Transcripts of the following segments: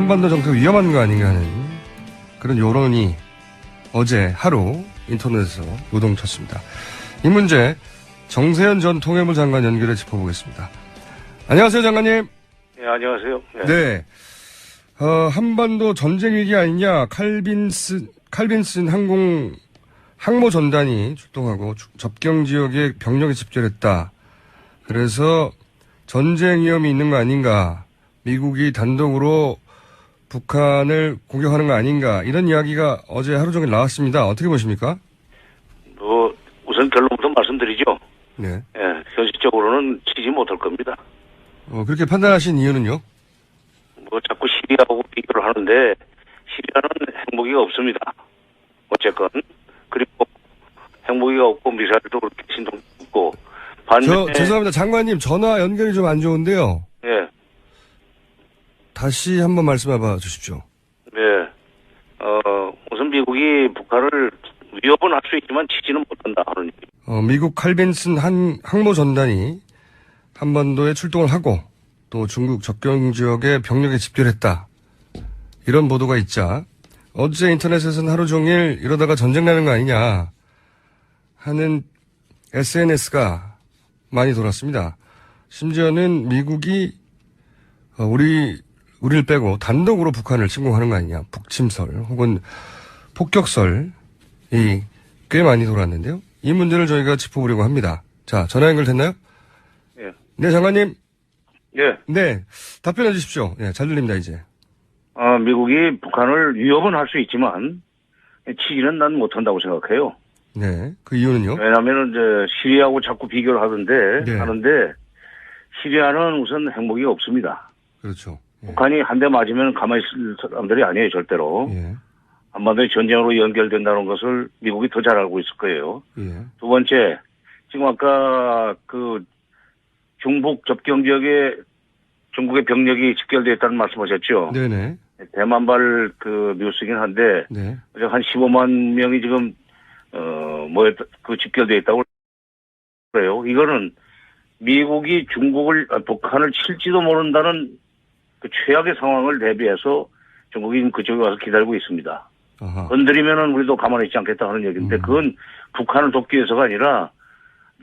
한반도 정책 위험한 거 아닌가 하는 그런 여론이 어제 하루 인터넷에서 요동쳤습니다. 이 문제 정세현 전 통일부 장관 연결해 짚어보겠습니다. 안녕하세요, 장관님. 네, 안녕하세요. 네. 네. 한반도 전쟁 위기 아니냐, 칼빈슨 항모 전단이 출동하고 접경 지역에 병력이 집결했다. 그래서 전쟁 위험이 있는 거 아닌가, 미국이 단독으로 북한을 공격하는 거 아닌가, 이런 이야기가 어제 하루 종일 나왔습니다. 어떻게 보십니까? 우선 결론부터 말씀드리죠. 네. 예, 현실적으로는 치지 못할 겁니다. 그렇게 판단하신 이유는요? 자꾸 시리아하고 비교를 하는데, 시리아는 핵무기가 없습니다. 어쨌건. 그리고 핵무기가 없고, 미사일도 그렇게 신동 없고, 반면에. 죄송합니다. 장관님, 전화 연결이 좀 안 좋은데요. 예. 다시 한번 말씀해 주십시오. 네. 우선 미국이 북한을 위협은 할 수 있지만 치지는 못한다 하는 얘기. 미국 칼빈슨 항모 전단이 한반도에 출동을 하고 또 중국 접경 지역에 병력에 집결했다. 이런 보도가 있자 어제 인터넷에서는 하루 종일 이러다가 전쟁 나는 거 아니냐 하는 SNS가 많이 돌았습니다. 심지어는 미국이 우리를 빼고 단독으로 북한을 침공하는 거 아니냐. 북침설 혹은 폭격설이 꽤 많이 돌았는데요. 이 문제를 저희가 짚어보려고 합니다. 자, 전화 연결됐나요? 예. 네, 장관님. 예. 네, 답변해 주십시오. 네, 잘 들립니다, 이제. 미국이 북한을 위협은 할 수 있지만 치기는 난 못한다고 생각해요. 네, 그 이유는요? 왜냐하면은 시리아하고 자꾸 비교를 하는데 시리아는 우선 핵무기가 없습니다. 그렇죠. 예. 북한이 한 대 맞으면 가만히 있을 사람들이 아니에요, 절대로. 예. 한반도의 전쟁으로 연결된다는 것을 미국이 더 잘 알고 있을 거예요. 예. 두 번째, 지금 아까 중북 접경 지역에 중국의 병력이 집결되어 있다는 말씀하셨죠? 네네. 대만발 뉴스긴 한데, 네. 한 15만 명이 지금, 집결되어 있다고 그래요. 이거는 미국이 북한을 칠지도 모른다는 그 최악의 상황을 대비해서 중국이 그쪽에 와서 기다리고 있습니다. 아하. 건드리면은 우리도 가만히 있지 않겠다 하는 얘기인데, 그건 북한을 돕기 위해서가 아니라,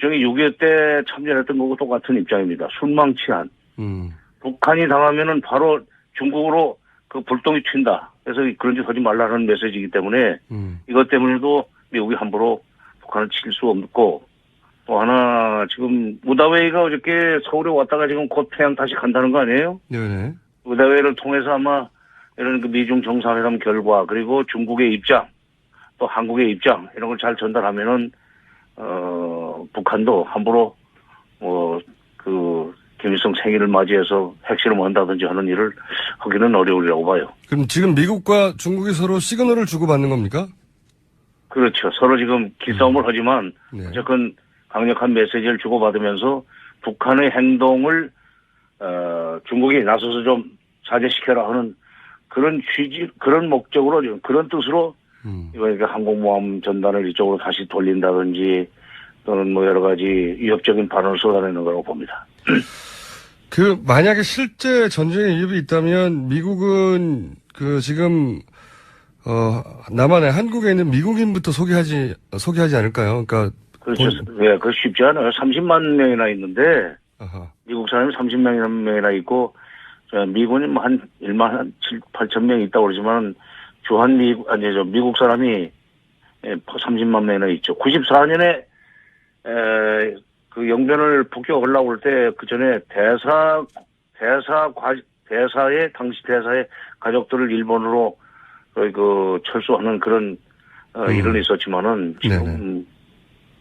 저기 6.25 때 참전했던 거고 똑같은 입장입니다. 순망치한. 북한이 당하면은 바로 중국으로 불똥이 튄다. 그래서 그런 짓 하지 말라는 메시지이기 때문에, 이것 때문에도 미국이 함부로 북한을 칠 수 없고, 또 하나, 지금, 무다웨이가 어저께 서울에 왔다가 지금 곧 태양 다시 간다는 거 아니에요? 네네. 무다웨이를 통해서 아마 이런 미중 정상회담 결과, 그리고 중국의 입장, 또 한국의 입장, 이런 걸 잘 전달하면은, 북한도 함부로, 김일성 생일을 맞이해서 핵실험을 한다든지 하는 일을 하기는 어려우리라고 봐요. 그럼 지금 미국과 중국이 서로 시그널을 주고받는 겁니까? 그렇죠. 서로 지금 기싸움을 하지만, 네. 어쨌든 강력한 메시지를 주고받으면서 북한의 행동을, 중국이 나서서 좀 자제시켜라 하는 그런 그런 목적으로, 그런 뜻으로, 이번에 항공모함 전단을 이쪽으로 다시 돌린다든지, 또는 여러 가지 위협적인 발언을 쏟아내는 거라고 봅니다. 만약에 실제 전쟁에 위협이 있다면 미국은 지금, 남한에 한국에 있는 미국인부터 소개하지 않을까요? 그러니까. 그렇죠. 네, 그거 쉽지 않아요. 30만 명이나 있는데, 아하. 미국 사람이 30만 명이나 있고, 미군이 한 1만 8천 명 있다고 그러지만, 미국 사람이 30만 명이나 있죠. 94년에, 영변을 폭격하려고 할 때, 그 전에 당시 대사의 가족들을 일본으로, 철수하는 그런, 일은 있었지만은, 지금,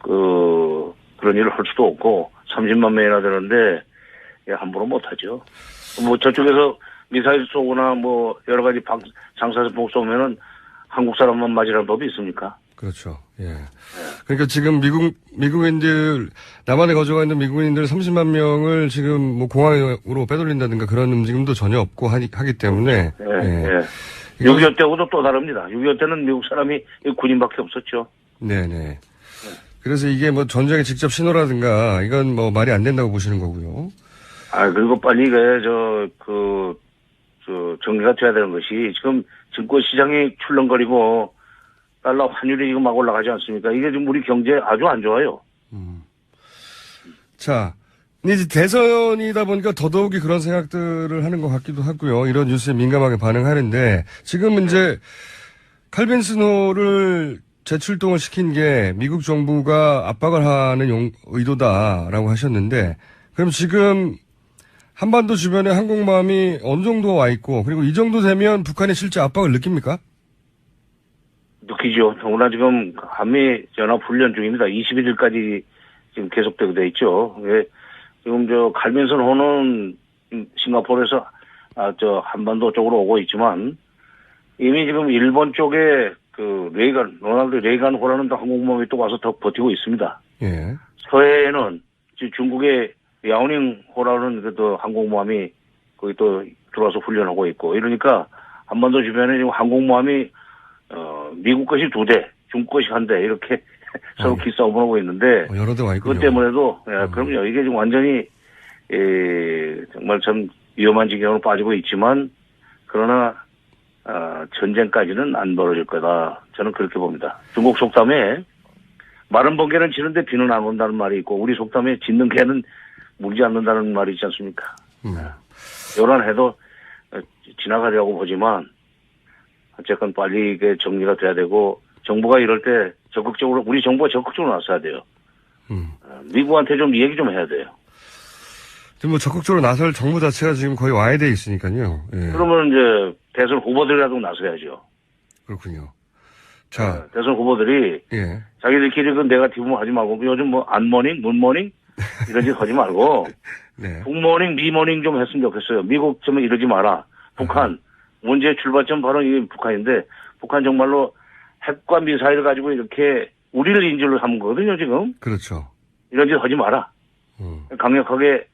그런 일을 할 수도 없고, 30만 명이나 되는데, 함부로 못하죠. 저쪽에서 미사일 쏘거나 여러 가지 장사선 쏘면은 한국 사람만 맞으라는 법이 있습니까? 그렇죠. 예. 그러니까 지금 미국인들, 남한에 거주가 있는 미국인들 30만 명을 지금 공항으로 빼돌린다든가 그런 움직임도 전혀 없고 하기 때문에. 예. 예. 6.25 때하고도 또 다릅니다. 6.25 때는 미국 사람이 군인밖에 없었죠. 네네. 그래서 이게 전쟁의 직접 신호라든가 이건 말이 안 된다고 보시는 거고요. 그리고 빨리 정리가 돼야 되는 것이 지금 증권 시장이 출렁거리고 달러 환율이 지금 막 올라가지 않습니까? 이게 지금 우리 경제 아주 안 좋아요. 자, 이제 대선이다 보니까 더더욱이 그런 생각들을 하는 것 같기도 하고요. 이런 뉴스에 민감하게 반응하는데 지금 이제 칼빈 스노우를 재출동을 시킨 게 미국 정부가 압박을 하는 의도다라고 하셨는데 그럼 지금 한반도 주변에 항공모함이 어느 정도 와 있고 그리고 이 정도 되면 북한이 실제 압박을 느낍니까? 느끼죠. 더구나 지금 한미 연합 훈련 중입니다. 21일까지 지금 계속되고 돼 있죠. 지금 칼빈슨 호는 싱가포르에서 한반도 쪽으로 오고 있지만 이미 지금 일본 쪽에 로널드 레이간 호라는 항공모함이 또 와서 더 버티고 있습니다. 예. 서해에는 지금 중국의 야오닝 호라는 항공모함이 거기 또 들어와서 훈련하고 있고 이러니까 한반도 주변에 지금 항공모함이 미국 것이 2대, 중국 것이 1대 이렇게 서로 기싸움을 하고 있는데 여러 대 와 있군요. 그것 때문에도 그럼요. 이게 지금 완전히 정말 참 위험한 지경으로 빠지고 있지만 그러나 전쟁까지는 안 벌어질 거다. 저는 그렇게 봅니다. 중국 속담에 마른 번개는 지는데 비는 안 온다는 말이 있고 우리 속담에 짖는 개는 물지 않는다는 말이 있지 않습니까? 요런 해도 지나가려고 보지만 어쨌건 빨리 이게 정리가 돼야 되고 정부가 이럴 때 적극적으로 우리 정부가 적극적으로 나서야 돼요. 미국한테 좀 얘기 좀 해야 돼요. 지금 뭐 적극적으로 나설 정부 자체가 지금 거의 와야 돼 있으니까요. 예. 그러면 이제 대선 후보들이라도 나서야죠. 그렇군요. 자, 대선 후보들이 예. 자기들끼리 그 네거티브만 하지 말고 요즘 뭐 안모닝, 문모닝 이런 짓 하지 말고 네. 북모닝, 미모닝 좀 했으면 좋겠어요. 미국 좀 이러지 마라. 북한 문제의 출발점 바로 이게 북한인데 북한 정말로 핵과 미사일을 가지고 이렇게 우리를 인질로 삼은 거거든요 지금. 그렇죠. 이런 짓 하지 마라. 강력하게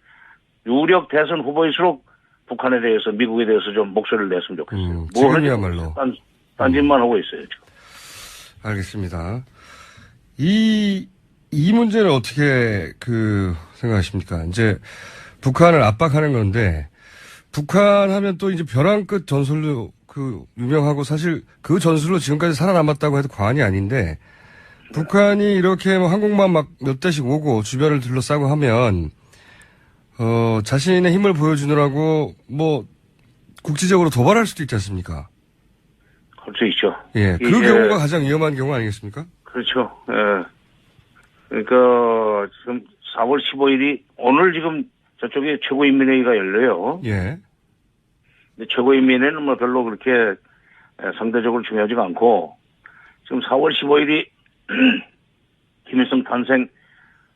유력 대선 후보일수록 북한에 대해서 미국에 대해서 좀 목소리를 냈으면 좋겠어요. 지금이야말로. 딴짓만 하고 있어요 지금. 알겠습니다. 이 문제는 어떻게 생각하십니까? 이제 북한을 압박하는 건데 북한 하면 또 이제 벼랑 끝 전술로 유명하고 사실 그 전술로 지금까지 살아남았다고 해도 과언이 아닌데 북한이 이렇게 뭐 항공모함 막 몇 대씩 오고 주변을 둘러싸고 하면 자신의 힘을 보여주느라고 뭐 국지적으로 도발할 수도 있지 않습니까? 할 수 있죠. 예, 그 경우가 가장 위험한 경우 아니겠습니까? 그렇죠. 예. 그러니까 지금 4월 15일이 오늘 지금 저쪽에 최고인민회의가 열려요. 예. 근데 최고인민회는 뭐 별로 그렇게 상대적으로 중요하지가 않고 지금 4월 15일이 김일성 탄생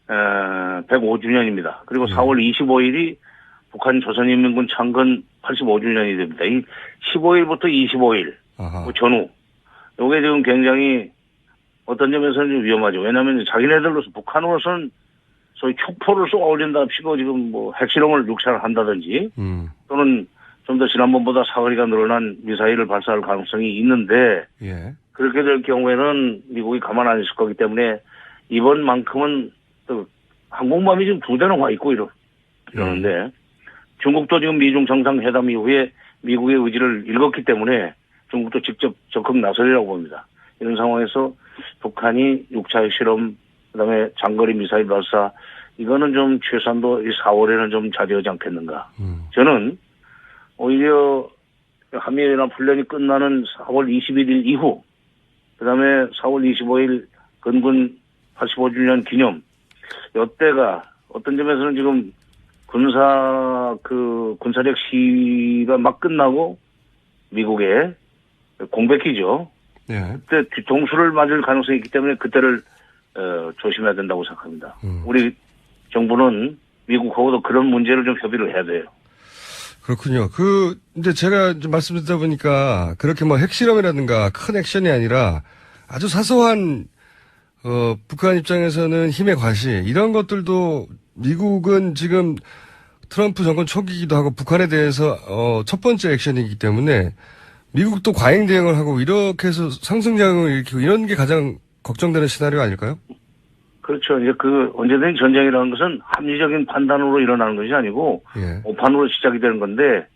105주년입니다. 그리고 4월 25일이 북한 조선인민군 창건 85주년이 됩니다. 이 15일부터 25일 그 전후 요게 지금 굉장히 어떤 점에서는 좀 위험하죠. 왜냐하면 자기네들로서 북한으로서는 소위 촉포를 쏘아 올린다 치고 지금 뭐 핵실험을 육사를 한다든지 또는 좀 더 지난번보다 사거리가 늘어난 미사일을 발사할 가능성이 있는데 예. 그렇게 될 경우에는 미국이 가만 안 있을 거기 때문에 이번만큼은 또 항공모함이 지금 2대나 와 있고 이러는데 중국도 지금 미중 정상회담 이후에 미국의 의지를 읽었기 때문에 중국도 직접 적극 나서리라고 봅니다. 이런 상황에서 북한이 6차 핵실험 그다음에 장거리 미사일 발사 이거는 좀 최소한도 이 4월에는 좀 자제하지 않겠는가. 저는 오히려 한미연합 훈련이 끝나는 4월 21일 이후 그다음에 4월 25일 건군 85주년 기념 이때가 어떤 점에서는 지금 군사력 시위가 막 끝나고 미국의 공백기죠. 예. 그때 뒤통수를 맞을 가능성이 있기 때문에 그때를 조심해야 된다고 생각합니다. 우리 정부는 미국하고도 그런 문제를 좀 협의를 해야 돼요. 그렇군요. 이제 제가 이제 말씀 듣다 보니까 그렇게 뭐 핵실험이라든가 큰 액션이 아니라 아주 사소한, 북한 입장에서는 힘의 과시, 이런 것들도 미국은 지금 트럼프 정권 초기이기도 하고 북한에 대해서, 첫 번째 액션이기 때문에 미국도 과잉 대응을 하고 이렇게 해서 상승작용을 일으키고 이런 게 가장 걱정되는 시나리오 아닐까요? 그렇죠. 이제 언제든지 전쟁이라는 것은 합리적인 판단으로 일어나는 것이 아니고, 예. 오판으로 시작이 되는 건데,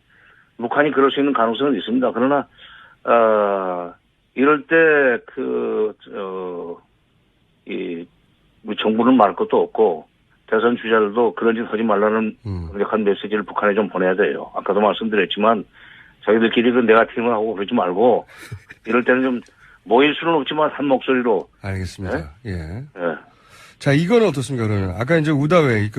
북한이 그럴 수 있는 가능성은 있습니다. 그러나 이럴 때 우리 정부는 말할 것도 없고 대선 주자들도 그런 짓 하지 말라는 강력한 메시지를 북한에 좀 보내야 돼요. 아까도 말씀드렸지만 자기들끼리 그 네거티브를 하고 그러지 말고 이럴 때는 좀 모일 수는 없지만 한 목소리로. 알겠습니다. 네? 예. 예. 자, 이거는 어떻습니까, 그러면? 아까 이제 우다웨이,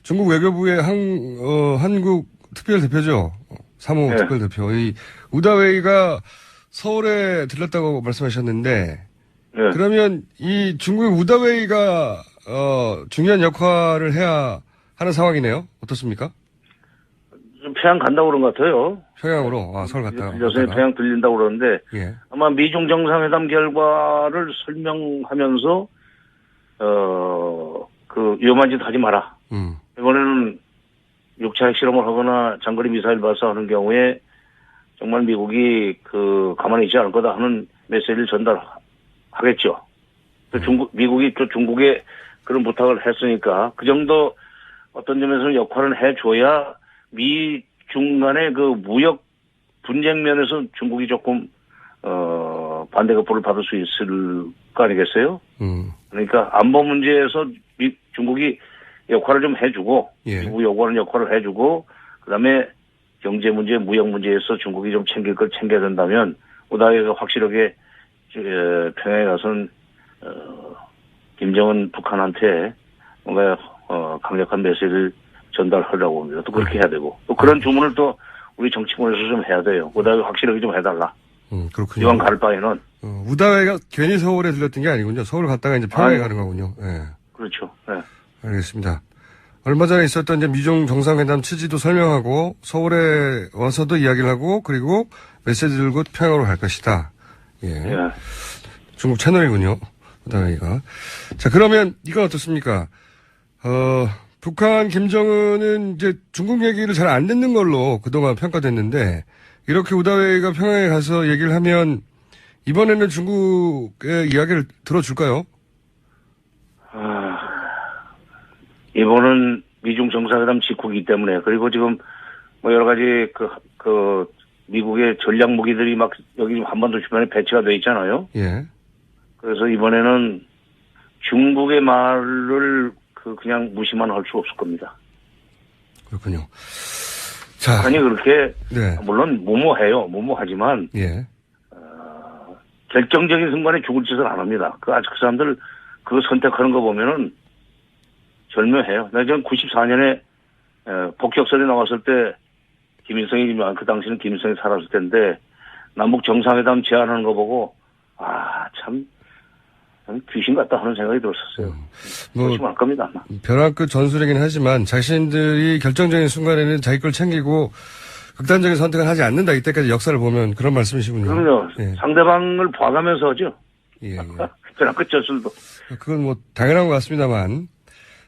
중국 외교부의 한국 특별대표죠. 사무 네. 특별대표. 이 우다웨이가 서울에 들렀다고 말씀하셨는데, 네. 그러면 이 중국의 우다웨이가, 중요한 역할을 해야 하는 상황이네요. 어떻습니까? 좀 평양 간다고 그런 것 같아요. 평양으로, 서울 갔다가. 요새 평양 들린다고 그러는데, 예. 아마 미중 정상회담 결과를 설명하면서, 위험한 짓 하지 마라. 이번에는 6차 핵실험을 하거나 장거리 미사일 발사하는 경우에 정말 미국이 가만히 있지 않을 거다 하는 메시지를 전달하겠죠. 미국이 또 중국에 그런 부탁을 했으니까 그 정도 어떤 점에서는 역할을 해줘야 미중 간의 그 무역 분쟁 면에서 중국이 조금 반대급부를 받을 수 있을 거 아니겠어요? 그러니까 안보 문제에서 중국이 역할을 좀 해주고, 예. 미국 요구하는 역할을 해주고, 그다음에 경제 문제, 무역 문제에서 중국이 좀 챙길 걸 챙겨야 된다면 우다웨이가 확실하게 평양에 가서는 김정은 북한한테 뭔가 강력한 메시지를 전달하려고 합니다. 또 그렇게 해야 되고 또 그런 주문을 또 우리 정치권에서 좀 해야 돼요. 우다웨이 확실하게 좀 해달라. 그렇군요. 이왕 갈 바에는. 우다웨이가 괜히 서울에 들렸던 게 아니군요. 서울 갔다가 이제 평양에 가는 거군요. 예. 그렇죠. 네. 알겠습니다. 얼마 전에 있었던 이제 미중 정상회담 취지도 설명하고 서울에 와서도 이야기를 하고 그리고 메시지 들고 평양으로 갈 것이다. 예. 예. 중국 채널이군요. 우다웨이가. 자, 그러면 이건 어떻습니까? 북한 김정은은 이제 중국 얘기를 잘 안 듣는 걸로 그동안 평가됐는데 이렇게 우다웨이가 평양에 가서 얘기를 하면 이번에는 중국의 이야기를 들어줄까요? 이번은 미중 정상회담 직후이기 때문에 그리고 지금 뭐 여러 가지 미국의 전략 무기들이 막 여기 지금 한반도 주변에 배치가 돼 있잖아요. 예. 그래서 이번에는 중국의 말을 그냥 무시만 할 수 없을 겁니다. 그렇군요. 자. 아니 그렇게 네. 물론 무모하지만 예. 결정적인 순간에 죽을 짓을 안 합니다. 아직 그 사람들 그거 선택하는 거 보면은 절묘해요. 내가 지금 94년에 복격설이 나왔을 때 그 당시는 김일성이 살았을 텐데 남북 정상회담 제안하는 거 보고 참 귀신 같다 하는 생각이 들었었어요. 조심할 겁니다. 아마. 벼랑 끝 전술이긴 하지만 자신들이 결정적인 순간에는 자기 걸 챙기고 극단적인 선택을 하지 않는다. 이때까지 역사를 보면 그런 말씀이시군요. 그럼요. 예. 상대방을 봐가면서 하죠. 예. 벼랑 끝 전술도. 그건 뭐 당연한 것 같습니다만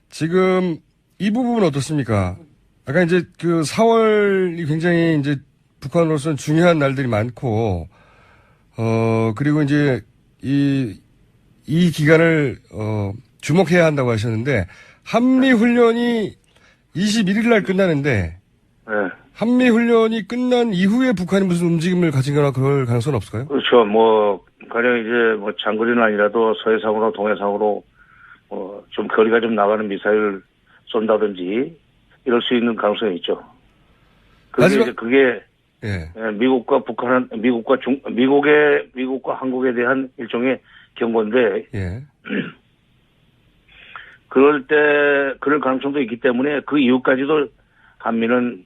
지금 이 부분은 어떻습니까? 아까 이제 4월이 굉장히 이제 북한으로서는 중요한 날들이 많고 그리고 이제 이 기간을 주목해야 한다고 하셨는데 한미훈련이 21일 날 끝나는데 네. 한미훈련이 끝난 이후에 북한이 무슨 움직임을 가진거나 그럴 가능성은 없을까요? 그렇죠. 가령 이제 장거리는 아니라도 서해상으로 동해상으로 좀 거리가 좀 나가는 미사일을 쏜다든지 이럴 수 있는 가능성이 있죠. 그게 예. 미국과 한국에 대한 일종의 경고인데 예. 그럴 가능성도 있기 때문에 그 이후까지도 한미는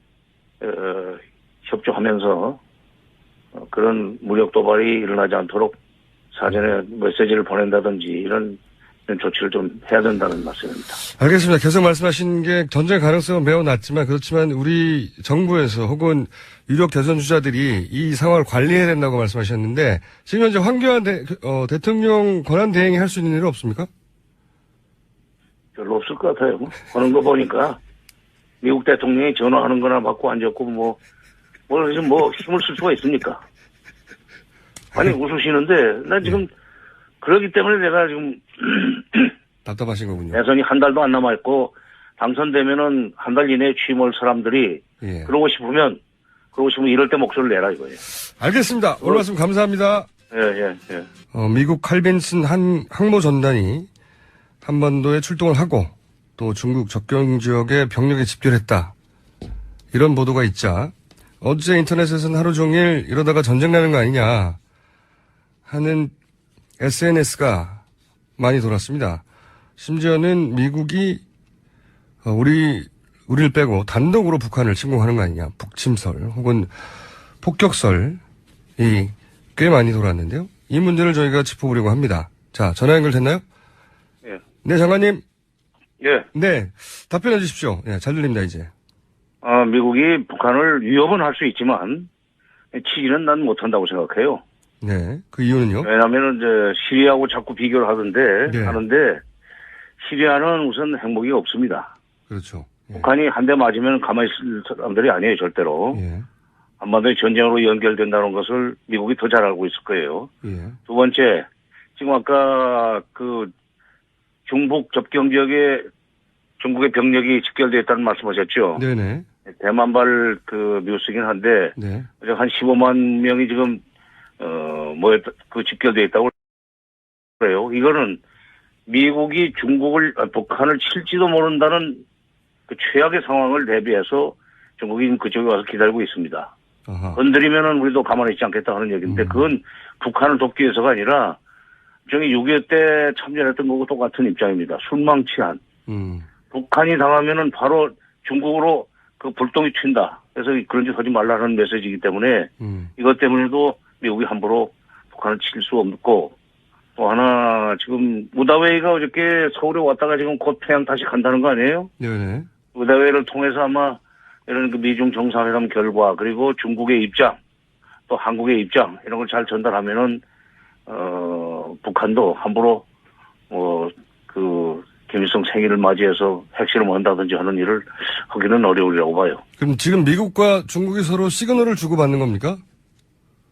협조하면서 그런 무력 도발이 일어나지 않도록 사전에 메시지를 보낸다든지 이런 조치를 좀 해야 된다는 말씀입니다. 알겠습니다. 계속 말씀하신 게 전쟁 가능성은 매우 낮지만 그렇지만 우리 정부에서 혹은 유력 대선 주자들이 이 상황을 관리해야 된다고 말씀하셨는데 지금 현재 황교안 대통령 권한 대행이 할 수 있는 일은 없습니까? 별로 없을 것 같아요. 하는 거 보니까 미국 대통령이 전화하는 거나 받고 앉았고 힘을 쓸 수가 있습니까? 아니 웃으시는데 난 지금 그러기 때문에 내가 지금 답답하신 거군요. 대선이 한 달도 안 남아있고 당선되면은 한 달 이내에 취임할 사람들이 예. 그러고 싶으면 그러시면 이럴 때 목소리를 내라 이거예요. 알겠습니다. 오늘 말씀 감사합니다. 예. 미국 칼빈슨 한 항모전단이 한반도에 출동을 하고 또 중국 접경 지역에 병력에 집결했다. 이런 보도가 있자 어제 인터넷에서는 하루 종일 이러다가 전쟁 나는 거 아니냐 하는 SNS가 많이 돌았습니다. 심지어는 미국이 우리를 빼고 단독으로 북한을 침공하는 거 아니냐. 북침설 혹은 폭격설이 꽤 많이 돌았는데요. 이 문제를 저희가 짚어보려고 합니다. 자, 전화 연결됐나요? 예. 네, 장관님. 예. 네, 답변해 주십시오. 네, 잘 들립니다, 이제. 미국이 북한을 위협은 할 수 있지만 치기는 난 못한다고 생각해요. 네, 그 이유는요? 왜냐하면은 이제 시리아하고 자꾸 비교를 하는데 시리아는 우선 핵무기가 없습니다. 그렇죠. 예. 북한이 한 대 맞으면 가만히 있을 사람들이 아니에요, 절대로. 예. 한반도의 전쟁으로 연결된다는 것을 미국이 더 잘 알고 있을 거예요. 예. 두 번째, 지금 아까 그 중북 접경 지역에 중국의 병력이 집결되어 있다는 말씀하셨죠? 네네. 대만발 그 뉴스긴 한데, 네. 한 15만 명이 지금, 집결되어 있다고 그래요. 이거는 미국이 북한을 칠지도 모른다는 그 최악의 상황을 대비해서 중국이 그쪽에 와서 기다리고 있습니다. 아하. 건드리면은 우리도 가만히 있지 않겠다 하는 얘기인데, 그건 북한을 돕기 위해서가 아니라, 저기 6.25 때 참전했던 거고 똑같은 입장입니다. 순망치한. 북한이 당하면은 바로 중국으로 그 불똥이 튄다. 그래서 그런 짓 하지 말라는 메시지이기 때문에 이것 때문에도 미국이 함부로 북한을 칠 수 없고 또 하나 지금 무다웨이가 어저께 서울에 왔다가 지금 곧 평양 다시 간다는 거 아니에요? 네네. 무다웨이를 통해서 아마 이런 그 미중 정상회담 결과 그리고 중국의 입장 또 한국의 입장 이런 걸 잘 전달하면은 북한도 함부로 김일성 생일을 맞이해서 핵실험을 한다든지 하는 일을 하기는 어려우리라고 봐요. 그럼 지금 미국과 중국이 서로 시그널을 주고받는 겁니까?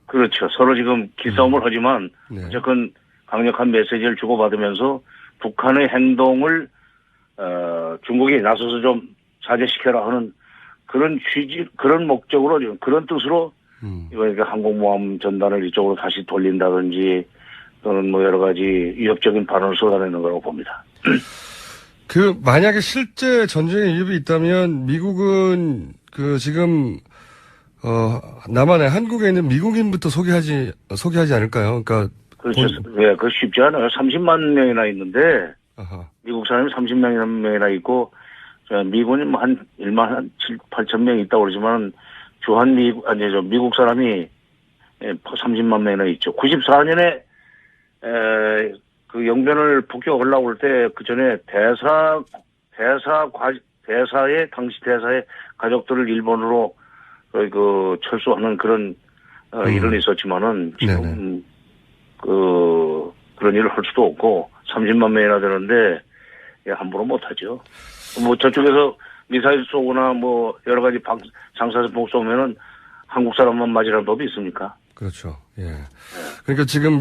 그렇죠. 서로 지금 기싸움을 하지만 네. 어쨌든 강력한 메시지를 주고받으면서 북한의 행동을 중국이 나서서 좀 자제시켜라 하는 그런 취지, 그런 목적으로 지금 그런 뜻으로 이번에 항공모함 전단을 이쪽으로 다시 돌린다든지 또는 뭐 여러 가지 위협적인 발언을 쏟아내는 거라고 봅니다. 만약에 실제 전쟁에 위협이 있다면 미국은 지금 남한에 한국에 있는 미국인부터 소개하지 않을까요? 그러니까 그렇죠. 네, 그 쉽지 않아요. 30만 명이나 있는데 아하. 미국 사람이 30명이나 있고 미군이 뭐 한 1만 8천 명 있다고 그러지만 미국 사람이 30만 명이나 있죠. 94년에 그 영변을 북격하려고 할 때 그 전에 당시 대사의 가족들을 일본으로 철수하는 그런 일은 있었지만은 지금 그런 일을 할 수도 없고 30만 명이나 되는데 함부로 못하죠. 뭐 저쪽에서 미사일 쏘거나 뭐 여러 가지 장사선풍 쏘면은 한국 사람만 맞으라는 법이 있습니까? 그렇죠. 예. 그러니까 지금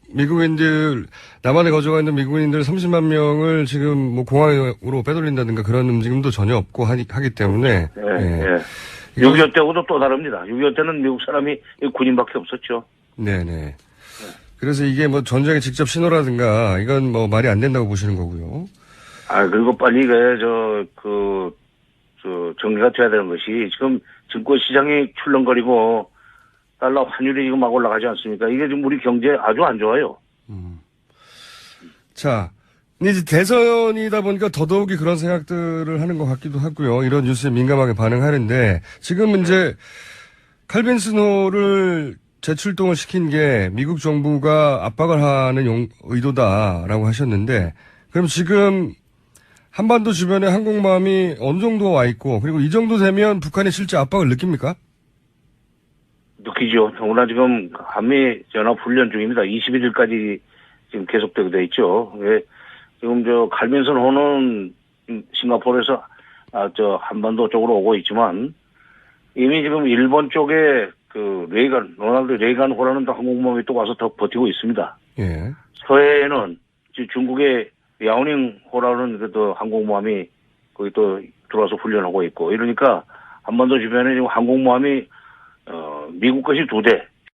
미국인들, 남한에 거주가 있는 미국인들 30만 명을 지금 뭐 공항으로 빼돌린다든가 그런 움직임도 전혀 없고 하기 때문에. 예. 예. 6.25 때하고도 또 다릅니다. 6.25 때는 미국 사람이 군인밖에 없었죠. 네네. 그래서 이게 뭐 전쟁의 직접 신호라든가 이건 뭐 말이 안 된다고 보시는 거고요. 그리고 빨리 정리가 돼야 되는 것이 지금 증권 시장이 출렁거리고 달러 환율이 지금 막 올라가지 않습니까? 이게 지금 우리 경제 아주 안 좋아요. 자, 이제 대선이다 보니까 더더욱이 그런 생각들을 하는 것 같기도 하고요. 이런 뉴스에 민감하게 반응하는데 지금 이제 칼빈슨호를 재출동을 시킨 게 미국 정부가 압박을 하는 의도다라고 하셨는데 그럼 지금 한반도 주변에 항공모함이 어느 정도 와 있고 그리고 이 정도 되면 북한이 실제 압박을 느낍니까? 느끼죠. 더구나 지금 한미 연합 훈련 중입니다. 21일까지 지금 계속되게 돼 있죠. 지금 칼빈슨 호는 싱가포르에서 한반도 쪽으로 오고 있지만 이미 지금 일본 쪽에 로널드 레이간 호라는 항공모함이 또 와서 더 버티고 있습니다. 예. 서해에는 중국의 야오닝 호라는 항공모함이 거기 또 들어와서 훈련하고 있고 이러니까 한반도 주변에 지금 항공모함이 미국 것이 2대,